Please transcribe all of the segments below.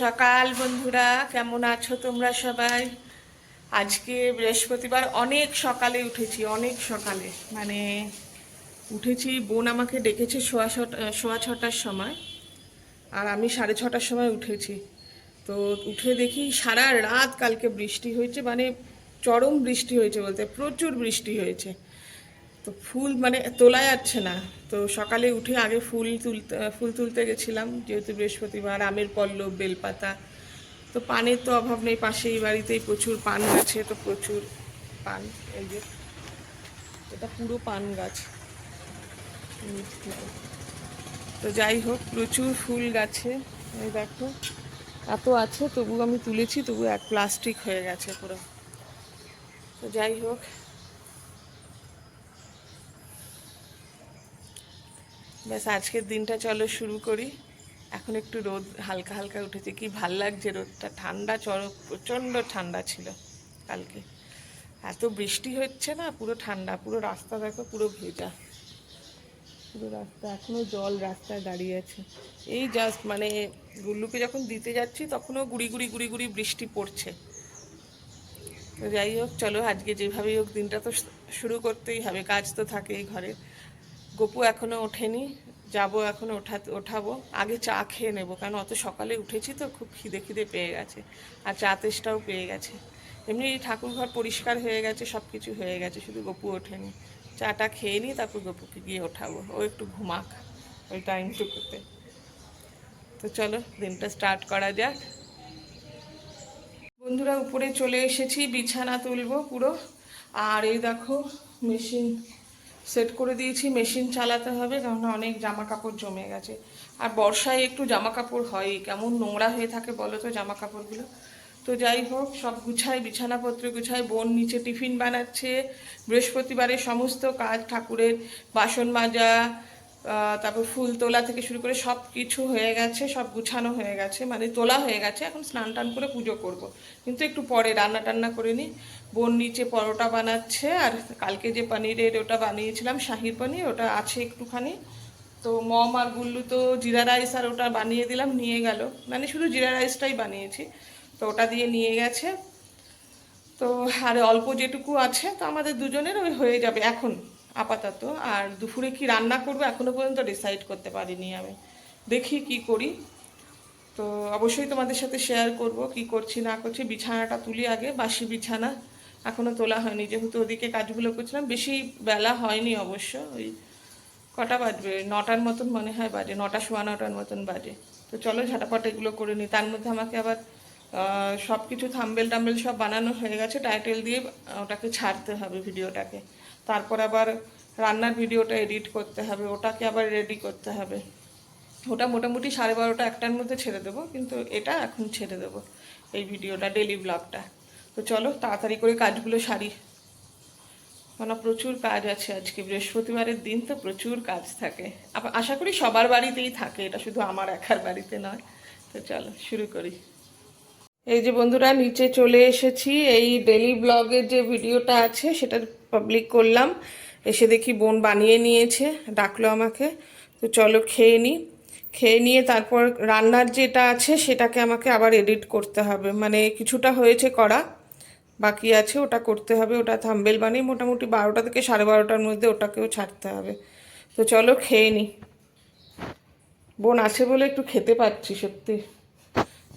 সকাল বন্ধুরা, কেমন আছো তোমরা সবাই? আজকে বৃহস্পতিবার, অনেক সকালে উঠেছি, অনেক সকালে মানে উঠেছি। বোন আমাকে ডেকেছে সোয়া ছটার সময়, আর আমি 6:30টার সময় উঠেছি। তো উঠে দেখি সারা রাত কালকে বৃষ্টি হয়েছে, মানে চরম বৃষ্টি হয়েছে, বলতে প্রচুর বৃষ্টি হয়েছে। তো ফুল মানে তোলা যাচ্ছে না। তো সকালে উঠে আগে ফুল তুলতে গেছিলাম, যেহেতু বৃহস্পতিবার। আমের পল্লব, বেলপাতা, তো পানের তো অভাব নেই, পাশেই বাড়িতেই প্রচুর পান গাছে, তো প্রচুর পান। এই যে এটা পুরো পান গাছ। তো যাই হোক, প্রচুর ফুল গাছে। এই দেখো এত আছে, তবু আমি তুলেছি, তবু এক প্লাস্টিক হয়ে গেছে পুরো। তো যাই হোক, ব্যাস আজকের দিনটা চলো শুরু করি। এখন একটু রোদ হালকা হালকা উঠেছে, কি ভাল লাগছে রোদটা। ঠান্ডা, প্রচণ্ড ঠান্ডা ছিল কালকে। এত বৃষ্টি হচ্ছে না, পুরো ঠান্ডা। পুরো রাস্তা দেখো, পুরো ভেজা, পুরো রাস্তা এখনো জল রাস্তায় দাঁড়িয়ে আছে। এই জাস্ট মানে গুল্লুকে যখন দিতে যাচ্ছি তখনও গুড়ি গুড়ি গুড়ি গুড়ি বৃষ্টি পড়ছে। তো যাই হোক, চলো আজকে যেভাবেই হোক দিনটা তো শুরু করতেই হবে, কাজ তো থাকেই ঘরে। গপু এখনো ওঠেনি, যাবো এখন ওঠাবো। আগে চা খেয়ে নেবো, কারণ অত সকালে উঠেছি তো খুব খিদে খিদে পেয়ে গেছে, আর চা তেষ্টাও পেয়ে গেছে। এমনি ঠাকুর ঘর পরিষ্কার হয়ে গেছে, সব কিছু হয়ে গেছে, শুধু গপু ওঠেনি। চাটা খেয়ে নিই, তারপর গপুকে গিয়ে ওঠাবো, ও একটু ঘুমাক ওই টাইমটুকুতে। তো চলো দিনটা স্টার্ট করা যাক। বন্ধুরা, উপরে চলে এসেছি, বিছানা তুলবো পুরো। আর এই দেখো মেশিন সেট করে দিয়েছি, মেশিন চালাতে হবে, কারণ অনেক জামা কাপড় জমে গেছে। আর বর্ষায় একটু জামা কাপড় হয়ই, কেমন নোংরা হয়ে থাকে বলো তো জামা কাপড়গুলো। তো যাই হোক, সব গুছাই, বিছানাপত্র গুছাই। বোন নিচে টিফিন বানাচ্ছে। বৃহস্পতিবারের সমস্ত কাজ, ঠাকুরের বাসন মাজা, তারপর ফুল তোলা থেকে শুরু করে সব কিছু হয়ে গেছে, সব গুছানো হয়ে গেছে, মানে তোলা হয়ে গেছে। এখন স্নান টান করে পুজো করব, কিন্তু একটু পরে রান্না টান্না করে নিই। বোন নিচে পরোটা বানাচ্ছে, আর কালকে যে পনিরের ওটা বানিয়েছিলাম, শাহির পনির, ওটা আছে একটুখানি। তো মম আর গুল্লু তো জিরা রাইস আর ওটা বানিয়ে দিলাম, নিয়ে গেল। মানে শুধু জিরা রাইসটাই বানিয়েছি, তো ওটা দিয়ে নিয়ে গেছে। তো আর অল্প যেটুকু আছে, তো আমাদের দুজনের ওই হয়ে যাবে এখন আপাতত। আর দুপুরে কি রান্না করবো এখনো পর্যন্ত ডিসাইড করতে পারিনি আমি, দেখি কি করি। তো অবশ্যই তোমাদের সাথে শেয়ার করব কি করছি না করছি। বিছানাটা তুলি আগে, বাসি বিছানা এখনো তোলা হয়নি, যেহেতু ওদিকে কাজগুলো করছিলাম। বেশি বেলা হয়নি অবশ্য, ওই কটা বাজবে, 9টার মতন মনে হয় বাজে, 9টা সোয়া 9টার মতন বাজে। তো চলো ঝাঁটাপাট এগুলো করে নিই। তার মধ্যে আমাকে আবার সব কিছু থাম্বেল টাম্বেল সব বানানো হয়ে গেছে, টাইটেল দিয়ে ওটাকে ছাড়তে হবে ভিডিওটাকে। তারপর আবার রান্নার ভিডিওটা এডিট করতে হবে, ওটাকে আবার রেডি করতে হবে। ওটা মোটামুটি 12:30 1টার মধ্যে ছেড়ে দেবো, কিন্তু এটা এখন ছেড়ে দেবো, এই ভিডিওটা, ডেলি ব্লগটা। তো চলো তাড়াতাড়ি করে কাজগুলো সারি, মানে প্রচুর কাজ আছে আজকে। বৃহস্পতিবারের দিন তো প্রচুর কাজ থাকে, আশা করি সবার বাড়িতেই থাকে, এটা শুধু আমার একার বাড়িতে নয়। তো চলো শুরু করি। এই যে বন্ধুরা, নিচে চলে এসেছি। এই ডেলি ব্লগের যে ভিডিওটা আছে সেটা পাবলিক করলাম। এসে দেখি বোন বানিয়ে নিয়েছে, ডাকলো আমাকে। তো চলো খেয়ে নিই। খেয়ে নিয়ে তারপর রান্নার যেটা আছে সেটাকে আমাকে আবার এডিট করতে হবে, মানে কিছুটা হয়েছে করা, বাকি আছে ওটা করতে হবে। ওটা থাম্বেল বানিয়ে মোটামুটি 12টা থেকে 12:30টার মধ্যে ওটাকেও ছাড়তে হবে। তো চলো খেয়ে নিই। বোন আছে বলে একটু খেতে পাচ্ছি সত্যি,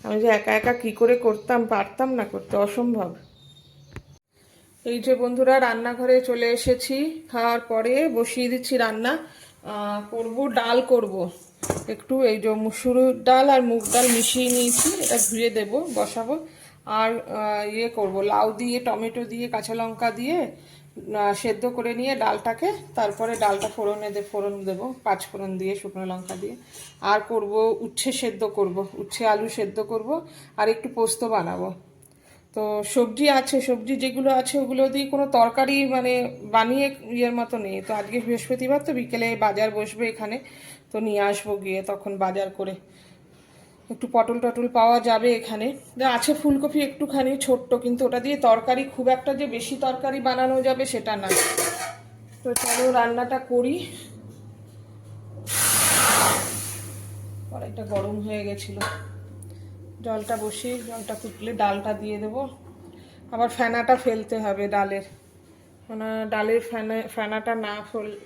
আমি যে একা একা কি করে করতাম, পারতাম না করতে, অসম্ভব। এই যে বন্ধুরা, রান্নাঘরে চলে এসেছি। খাওয়ার পরে বসিয়ে দিচ্ছি রান্না। করব ডাল করব একটু, এই যে মুসুর ডাল আর মুগ ডাল মিশিয়ে নিয়েছি, এটা ধুয়ে দেব, বসাবো। আর ইয়ে করব, লাউ দিয়ে, টমেটো দিয়ে, কাঁচা লঙ্কা দিয়ে সেদ্ধ করে নিয়ে ডালটাকে, তারপরে ডালটা ফোড়ন দেবো, 5 ফোড়ন দিয়ে, শুকনো লঙ্কা দিয়ে। আর করব উচ্ছে সেদ্ধ করব, উচ্ছে আলু সেদ্ধ করব, আর একটু পোস্ত বানাবো। তো সবজি আছে, সবজি যেগুলো আছে ওগুলো দিয়ে কোনো তরকারি মানে বানিয়ে ইয়ের মতো নেই। তো আজকে বৃহস্পতিবার, তো বিকেলে বাজার বসবে এখানে, তো নিয়ে আসবো গিয়ে তখন বাজার করে। একটু পটল টটল পাওয়া যাবে এখানে। আছে ফুলকপি একটুখানি ছোট্ট, কিন্তু ওটা দিয়ে তরকারি খুব একটা যে বেশি তরকারি বানানো যাবে সেটা না। তো চলো রান্নাটা করি। কড়াইটা গরম হয়ে গেছিল, জলটা বসিয়ে জলটা ফুটলে ডালটা দিয়ে দেবো। আবার ফেনাটা ফেলতে হবে ডালের, মানে ডালের ফেনাটা না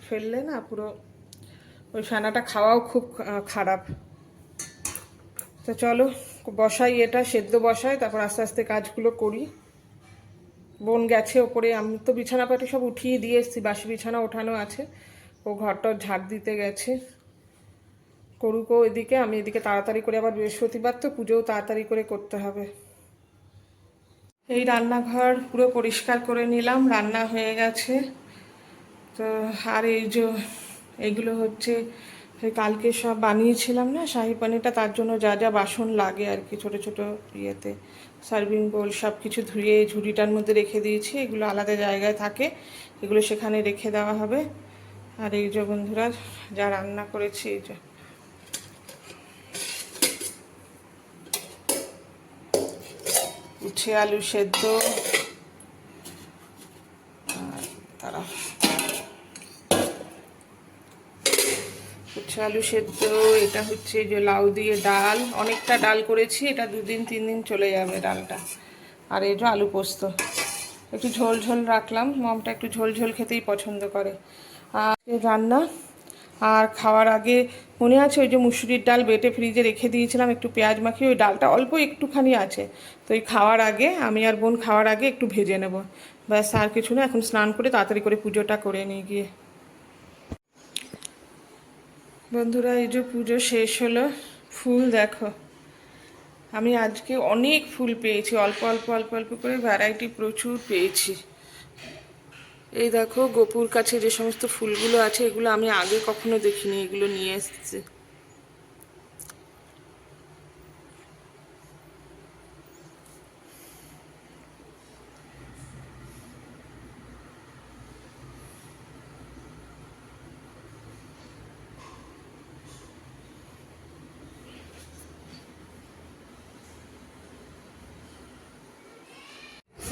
ফেললে না পুরো ওই ফেনাটা খাওয়াও খুব খারাপ। তো চলো বসাই, এটা সেদ্ধ বসাই, তারপর আস্তে আস্তে কাজগুলো করি। বোন গেছে ওপরে, আমি তো বিছানাপাটি সব উঠিয়ে দিয়ে এসেছি, বাসি বিছানা ওঠানো আছে, ও ঘরটা ঝাড় দিতে গেছে। করুকো এদিকে, আমি এদিকে তাড়াতাড়ি করে, আবার বৃহস্পতিবার তো পুজোও তাড়াতাড়ি করে করতে হবে। এই রান্নাঘর পুরো পরিষ্কার করে নিলাম, রান্না হয়ে গেছে। তো আর এই যে এইগুলো হচ্ছে কালকে সব বানিয়েছিলাম না শাহি পানিরটা, তার জন্য যা যা বাসন লাগে আর কি, ছোটো ছোটো ইয়েতে সার্ভিং বোল সব কিছু ধুয়ে ঝুড়িটার মধ্যে রেখে দিয়েছি। এগুলো আলাদা জায়গায় থাকে, এগুলো সেখানে রেখে দেওয়া হবে। আর এই যে বন্ধুরা যা রান্না করেছি, এই যে উচ্ছে আলু সেদ্ধ, আর তারা উচ্ছে আলু সেদ্ধ, এটা হচ্ছে যে লাউ দিয়ে ডাল, অনেকটা ডাল করেছি, এটা 2-3 দিন চলে যাবে ডালটা। আর এই যে আলু পোস্ত, একটু ঝোল ঝোল রাখলাম, মমটা একটু ঝোল ঝোল খেতেই পছন্দ করে। আর রান্না, আর খাওয়ার আগে মনে আছে ওই যে মুসুরির ডাল বেটে ফ্রিজে রেখে দিয়েছিলাম, একটু পেঁয়াজ মাখিয়ে, ওই ডালটা অল্প একটুখানি আছে, তো এই খাওয়ার আগে আমি আর বোন খাওয়ার আগে একটু ভেজে নেব, ব্যাস আর কিছু না। এখন স্নান করে তাড়াতাড়ি করে পুজোটা করে নিয়ে গিয়ে। বন্ধুরা এই যে পুজো শেষ হলো, ফুল দেখো, আমি আজকে অনেক ফুল পেয়েছি, অল্প অল্প অল্প অল্প করে ভ্যারাইটি প্রচুর পেয়েছি। এই দেখো গোপুর কাছে যে সমস্ত ফুলগুলো আছে, এগুলো আমি আগে কখনো দেখিনি, এগুলো নিয়ে এসেছে।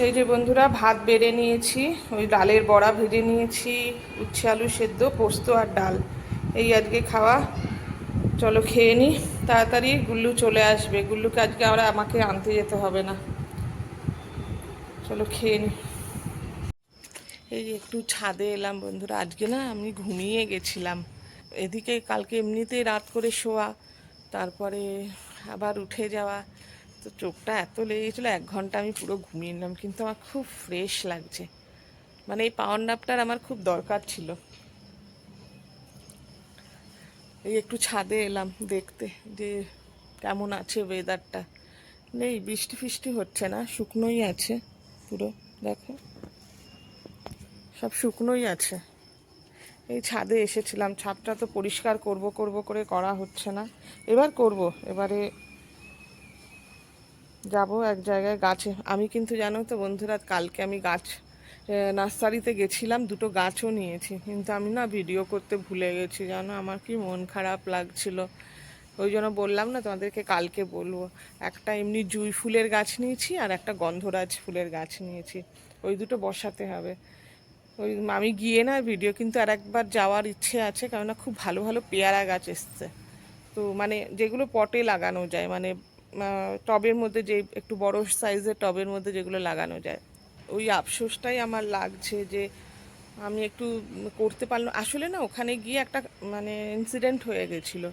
এই যে বন্ধুরা ভাত বেড়ে নিয়েছি, ওই ডালের বড়া ভেজে নিয়েছি, উচ্ছে আলু সেদ্ধ, পোস্ত আর ডাল, এই আজকে খাওয়া। চলো খেয়ে নিই তাড়াতাড়ি, গুল্লু চলে আসবে, গুল্লুকে আজকে আমাকে আনতে যেতে হবে না। চলো খেয়ে নিই। এই যে একটু ছাদে এলাম বন্ধুরা, আজকে না আমি ঘুমিয়ে গেছিলাম, এদিকে কালকে এমনিতেই রাত করে শোয়া, তারপরে আবার উঠে যাওয়া, তো চোখটা এত লেগেছিলো, 1 ঘন্টা আমি পুরো ঘুমিয়ে নিলাম, কিন্তু আমার খুব ফ্রেশ লাগছে, মানে এই পাওয়ার ন্যাপটার আমার খুব দরকার ছিল। এই একটু ছাদে এলাম দেখতে যে কেমন আছে ওয়েদারটা, নেই বৃষ্টি ফিষ্টি হচ্ছে না, শুকনোই আছে পুরো, দেখো সব শুকনোই আছে। এই ছাদে এসেছিলাম, ছাদটা তো পরিষ্কার করব করব করে করা হচ্ছে না, এবার করব, এবারে যাব এক জায়গায় গাছে। আমি কিন্তু জানো তো বন্ধুরা, কালকে আমি গাছ নার্সারিতে গেছিলাম, 2টো গাছও নিয়েছি, কিন্তু আমি না ভিডিও করতে ভুলে গেছি, জানো আমার কি মন খারাপ লাগছিল, ওই জন্য বললাম না তোমাদেরকে কালকে বলবো। একটা এমনি জুঁই ফুলের গাছ নিয়েছি, আর একটা গন্ধরাজ ফুলের গাছ নিয়েছি, ওই 2টো বসাতে হবে। ওই আমি গিয়ে না ভিডিও, কিন্তু আর একবার যাওয়ার ইচ্ছে আছে, কেননা খুব ভালো ভালো পেয়ারা গাছ এসছে, তো মানে যেগুলো পটে লাগানো যায়, মানে টবের মধ্যে, যে একটু বড় সাইজের টবের মধ্যে যেগুলো লাগানো যায়, ওই আফসোসটাই আমার লাগছে যে আমি একটু করতে পারলাম। আসলে না ওখানে গিয়ে একটা মানে ইনসিডেন্ট হয়ে গেছিলো,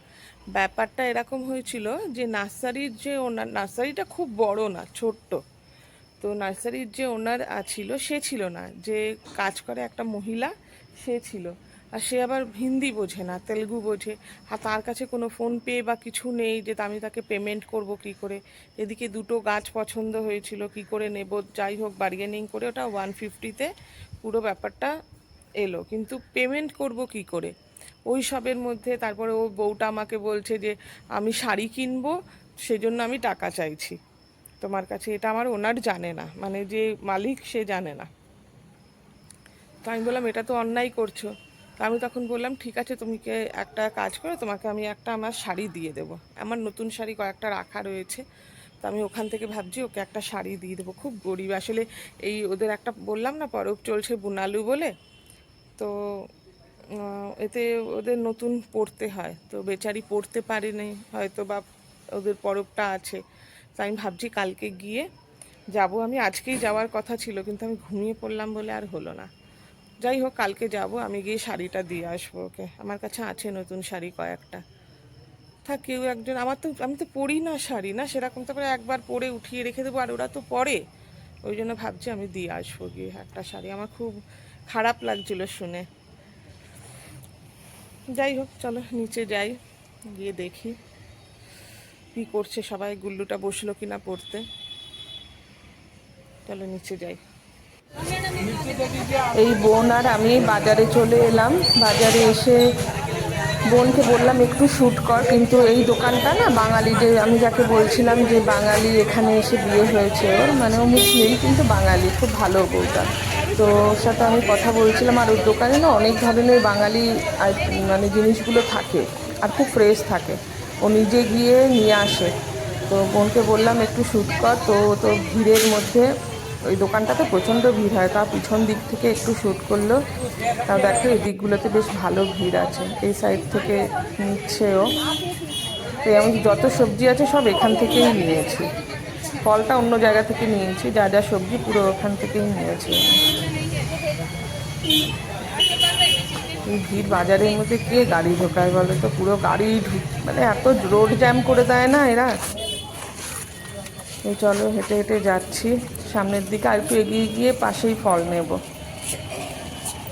ব্যাপারটা এরকম হয়েছিল যে নার্সারির যে ওনার, নার্সারিটা খুব বড় না, ছোট্ট, তো নার্সারির যে ওনার ছিল, সে ছিল না, যে কাজ করে একটা মহিলা, সে ছিল, আর সে আবার হিন্দি বোঝে না, তেলুগু বোঝে, আর তার কাছে কোনো ফোনপে বা কিছু নেই যে আমি তাকে পেমেন্ট করব কি করে। এদিকে 2টো গাছ পছন্দ হয়েছিল, কি করে নেব, যাই হোক বার্গেনিং করে ওটা 150-তে পুরো ব্যাপারটা এলো, কিন্তু পেমেন্ট করব কি করে ওই সবের মধ্যে। তারপরে ও বউটা আমাকে বলছে যে আমি শাড়ি কিনবো, সেজন্য আমি টাকা চাইছি তোমার কাছে, এটা আমার ওনার জানে না, মানে যে মালিক সে জানে না। তো আমি বললাম এটা তো অন্যায় করছো। তো আমি তখন বললাম ঠিক আছে, তুমি একটা কাজ করো, তোমাকে আমি একটা আমার শাড়ি দিয়ে দেবো, আমার নতুন শাড়ি কয়েকটা রাখা রয়েছে, তো আমি ওখান থেকে ভাবছি ওকে একটা শাড়ি দিয়ে দেবো। খুব গরিব আসলে, এই ওদের একটা বললাম না পরব চলছে বুনালু বলে, তো এতে ওদের নতুন পড়তে হয়, তো বেচারি পড়তে পারেনি হয়তো, বা ওদের পরবটা আছে, তাই আমি ভাবছি কালকে গিয়ে যাব। আমি আজকেই যাওয়ার কথা ছিল, কিন্তু আমি ঘুমিয়ে পড়লাম বলে আর হলো না। যাই হোক, কালকে যাব, আমি গিয়ে শাড়িটা দিয়ে আসবো ওকে। আমার কাছে আছে নতুন শাড়ি কয়েকটা। থাক, কেউ একজন, আমি তো পরি না শাড়ি, না সেরকম, তো করে একবার পরে উঠিয়ে রেখে দেবো, আর ওরা তো পরে। ওই জন্য ভাবছি আমি দিয়ে আসবো গিয়ে একটা শাড়ি। আমার খুব খারাপ লাগছিল শুনে। যাই হোক, চলো নিচে যাই, গিয়ে দেখি কি করছে সবাই, গুল্লুটা বসলো কিনা পড়তে। চলো নিচে যাই। এই বোন আর আমি বাজারে চলে এলাম। বাজারে এসে বোনকে বললাম একটু শ্যুট কর, কিন্তু এই দোকানটা না বাঙালি, যে আমি যাকে বলছিলাম যে বাঙালি এখানে এসে বিয়ে হয়েছে ওর, মানে ও মুসলিম কিন্তু বাঙালি, খুব ভালো বউটা। তো ওর সাথে আমি কথা বলছিলাম, আর ওর দোকানে না অনেক ধরনের বাঙালি মানে জিনিসগুলো থাকে, আর খুব ফ্রেশ থাকে। ও নিজে গিয়ে নিয়ে আসে। তো বোনকে বললাম একটু শ্যুট কর, তো ভিড়ের মধ্যে ওই দোকানটাতে প্রচণ্ড ভিড় হয়, তা পিছন দিক থেকে একটু শ্যুট করলো। তাও দেখো এই দিকগুলোতে বেশ ভালো ভিড় আছে, এই সাইড থেকে নিচ্ছেও। তো আমি যত সবজি আছে সব এখান থেকেই নিয়েছি, ফলটা অন্য জায়গা থেকে নিয়েছি, যা যা সবজি পুরো ওখান থেকেই নিয়েছি। এই ভিড় বাজারের মধ্যে কে গাড়ি ঢোকায় বলে তো, পুরো গাড়ি মানে এত রোড জ্যাম করে দেয় না এরা। এই চলো হেঁটে হেঁটে যাচ্ছি সামনের দিকে, আর একটু এগিয়ে গিয়ে পাশেই ফল নেব।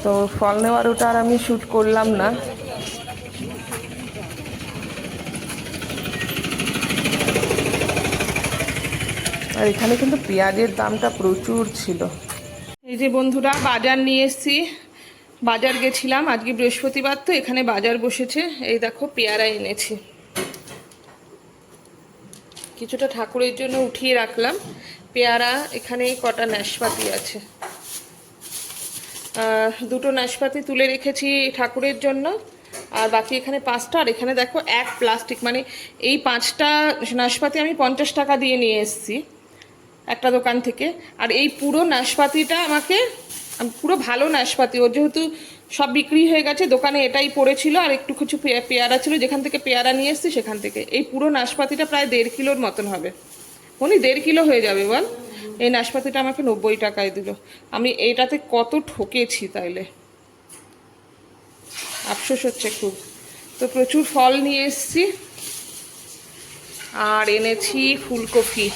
তো ফল নেওয়ার ওটা আর আমি শ্যুট করলাম না। আর এখানে কিন্তু পেঁয়াজের দামটা প্রচুর ছিল। এই যে বন্ধুরা, বাজার নিয়ে এসেছি। বাজার গেছিলাম, আজকে বৃহস্পতিবার তো এখানে বাজার বসেছে। এই দেখো পেয়ারা এনেছি, কিছুটা ঠাকুরের জন্য উঠিয়ে রাখলাম। পেয়ারা, এখানে কটা নাশপাতি আছে, দুটো নাশপাতি তুলে রেখেছি ঠাকুরের জন্য, আর বাকি এখানে 5টা। আর এখানে দেখো এক প্লাস্টিক, মানে এই 5টা নাশপাতি আমি 50 টাকা দিয়ে নিয়ে এসেছি একটা দোকান থেকে। আর এই পুরো নাশপাতিটা আমাকে, পুরো ভালো নাশপাতি, ওর যেহেতু সব বিক্রি হয়ে গেছে, দোকানে এটাই পড়েছিল, আর একটু কিছু পেয়ারা ছিল যেখান থেকে পেয়ারা নিয়ে এসেছি সেখান থেকে। এই পুরো নাশপাতিটা প্রায় 1.5 কিলোর মতন হবে, উনি 1.5 কিলো হয়ে যাবে বল। এই নাশপাতিটা আমাকে 90 টাকায় দিল। আমি এইটাতে কত ঠকেছি তাইলে, আফসোস হচ্ছে খুব। তো প্রচুর ফল নিয়ে এসেছি। আর এনেছি ফুলকপি।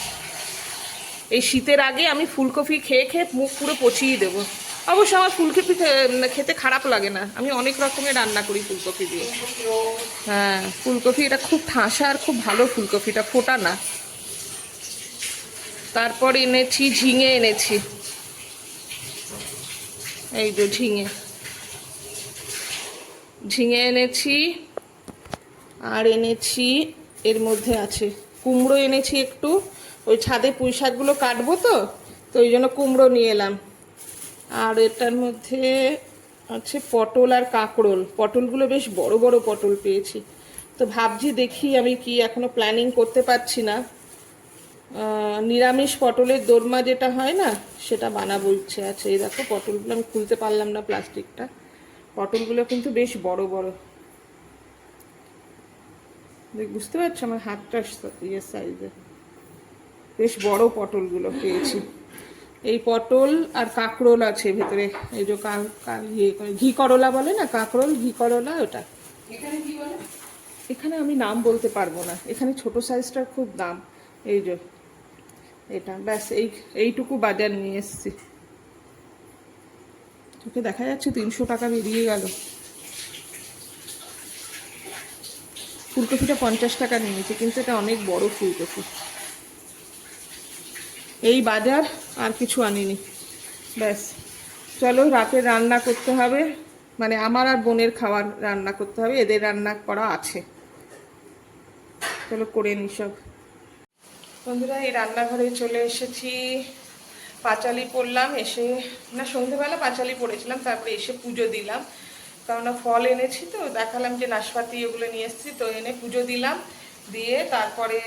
এই শীতের আগে আমি ফুলকপি খেয়ে খেয়ে মুখ পুরো পচিয়ে দেবো। অবশ্য আমার ফুলকপি খেতে খারাপ লাগে না, আমি অনেক রকমের রান্না করি ফুলকপি দিয়ে। হ্যাঁ, ফুলকপি এটা খুব ঠাসা আর খুব ভালো, ফুলকপিটা ফোটা না। তারপর এনেছি ঝিঙে, এনেছি এই যে ঝিঙে এনেছি। আর এনেছি, এর মধ্যে আছে কুমড়ো এনেছি একটু, ওই ছাদে পুঁই শাকগুলো কাটবো তো ওই জন্য কুমড়ো নিয়ে এলাম। আর এটার মধ্যে আছে পটল আর কাঁকরোল। পটলগুলো বেশ বড় বড় পটল পেয়েছি। তো ভাবছি দেখি, আমি কি এখনো প্ল্যানিং করতে পারছি না। নিরামিষ পটলের দোরমা যেটা হয় না, সেটা বানাবো ইচ্ছে আছে। এই দেখো পটলগুলো আমি খুলতে পারলাম না প্লাস্টিকটা। পটলগুলো কিন্তু বেশ বড় বড়, বুঝতে পারছো আমার হাতটা ইয়ে সাইজে, বেশ বড় পটলগুলো পেয়েছি। এই পটল আর কাঁকরোল আছে ভেতরে, এই যে ইয়ে ঘি করলা বলে না, কাঁকরোল ঘি করলা, ওটা। এখানে কি বলে, এখানে আমি নাম বলতে পারবো না, এখানে ছোট সাইজটার খুব দাম। এই যে এটা, ব্যাস এইটুকু বাজার নিয়ে এসছি। তোকে দেখা যাচ্ছে 300 টাকা বেরিয়ে গেল। ফুলকপিটা 50 টাকা নিয়েছে, কিন্তু এটা অনেক বড় ফুলকপি। এই বাজার, আর কিছু আনিনি। ব্যাস, চলো রাতে রান্না করতে হবে, মানে আমার আর বোনের খাবার রান্না করতে হবে, এদের রান্না করা আছে। চলো করে নি সব। বন্ধুরা, এই রান্নাঘরে চলে এসেছি। পাঁচালি পড়লাম এসে, না সন্ধ্যেবেলা পাঁচালি পড়েছিলাম, তারপরে এসে পুজো দিলাম। কেননা ফল এনেছি তো, দেখালাম যে নাশপাতি ওগুলো নিয়ে এসেছি, তো এনে পুজো দিলাম। দিয়ে তারপরে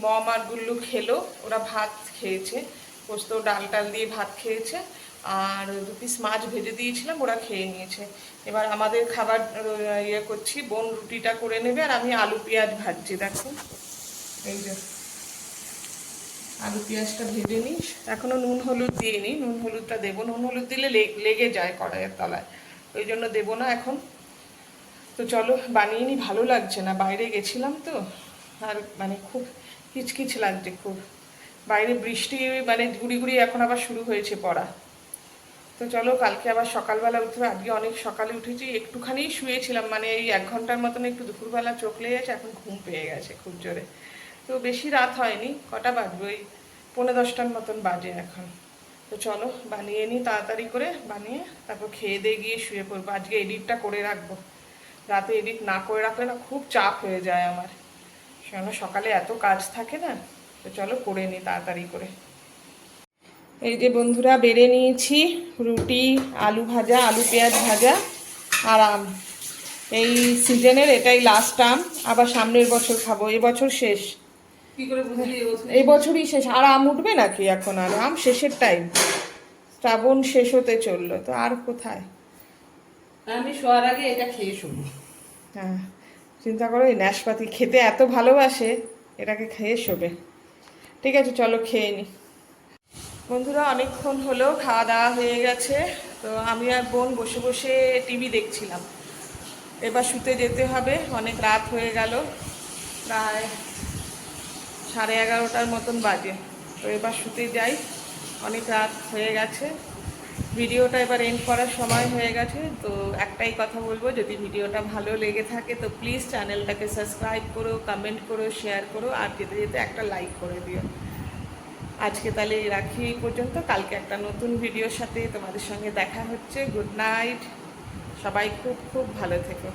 মম আর গুল্লু খেলো, ওরা ভাত খেয়েছে, পোস্ত ডাল টাল দিয়ে ভাত খেয়েছে। আর 2 পিস মাছ ভেজে দিয়েছিলাম, ওরা খেয়ে নিয়েছে। এবার আমাদের খাবার ইয়ে করছি, বোন রুটিটা করে নেবে, আর আমি আলু পেঁয়াজ ভাজছি। দেখো এই যে আলু পেঁয়াজটা ভেজে নিই, এখনও নুন হলুদ দিইনি, নুন হলুদটা দেবো, নুন হলুদ দিলে লেগে যায় কড়াইয়ের তলায়, ওই জন্য দেবো না এখন। তো চলো বানিয়ে নিই, ভালো লাগছে না, বাইরে গেছিলাম তো, আর মানে খুব কিচকিচ লাগছে খুব, বাইরে বৃষ্টি মানে গুড়ি গুড়ি এখন আবার শুরু হয়েছে পড়া। তো চলো কালকে আবার সকালবেলা উঠতে হবে, আজকে অনেক সকালে উঠেছি, একটুখানি শুয়েছিলাম, মানে এই 1 ঘন্টার মতন একটু দুপুরবেলা চোখ লেগে গেছে, এখন ঘুম পেয়ে গেছে খুব জোরে। তো বেশি রাত হয়নি, কটা বাজবে, ওই 9:45 মতন বাজে এখন। তো চলো বানিয়ে নিই তাড়াতাড়ি করে, বানিয়ে তারপর খেয়ে দিয়ে গিয়ে শুয়ে পড়বো। আজকে এডিটটা করে রাখবো, রাতে এডিট না করে রাখলে না খুব চাপ হয়ে যায় আমার, কেন সকালে এত কাজ থাকে না। তো চলো করে নিই তাড়াতাড়ি করে। এই যে বন্ধুরা বেড়ে নিয়েছি রুটি, আলু ভাজা, আলু পেঁয়াজ ভাজা আর আম। এই সিজনের এটাই লাস্ট আম, আবার সামনের বছর খাবো, এবছর শেষ। কি করে বুঝলি এই বছরই শেষ, আর আম উঠবে নাকি এখন, আর আম শেষের টাইম, শ্রাবণ শেষ হতে চললো, তো আর কোথায়। আমি শোয়ার আগে এটা খেয়ে শুনি। হ্যাঁ, চিন্তা করো, এই নাশপাতি খেতে এত ভালোবাসে, এটাকে খেয়ে শোবে। ঠিক আছে চলো খেয়ে নিই। বন্ধুরা অনেকক্ষণ হলো খাওয়া দাওয়া হয়ে গেছে, তো আমি আর বোন বসে বসে টিভি দেখছিলাম। এবার শুতে যেতে হবে, অনেক রাত হয়ে গেল, প্রায় 11:30টার মতন বাজে। তো এবার শুতে যাই, অনেক রাত হয়ে গেছে, ভিডিওটা এবার এন্ড করার সময় হয়ে গেছে। তো একটাই কথা বলবো, যদি ভিডিওটা ভালো লেগে থাকে তো প্লিজ চ্যানেলটাকে সাবস্ক্রাইব করো, কমেন্ট করো, শেয়ার করো, আর যেতে যেতে একটা লাইক করে দিও। আজকে তাহলে রাখি এই পর্যন্ত, কালকে একটা নতুন ভিডিওর সাথে তোমাদের সঙ্গে দেখা হচ্ছে। গুড নাইট, সবাই খুব খুব ভালো থেকো।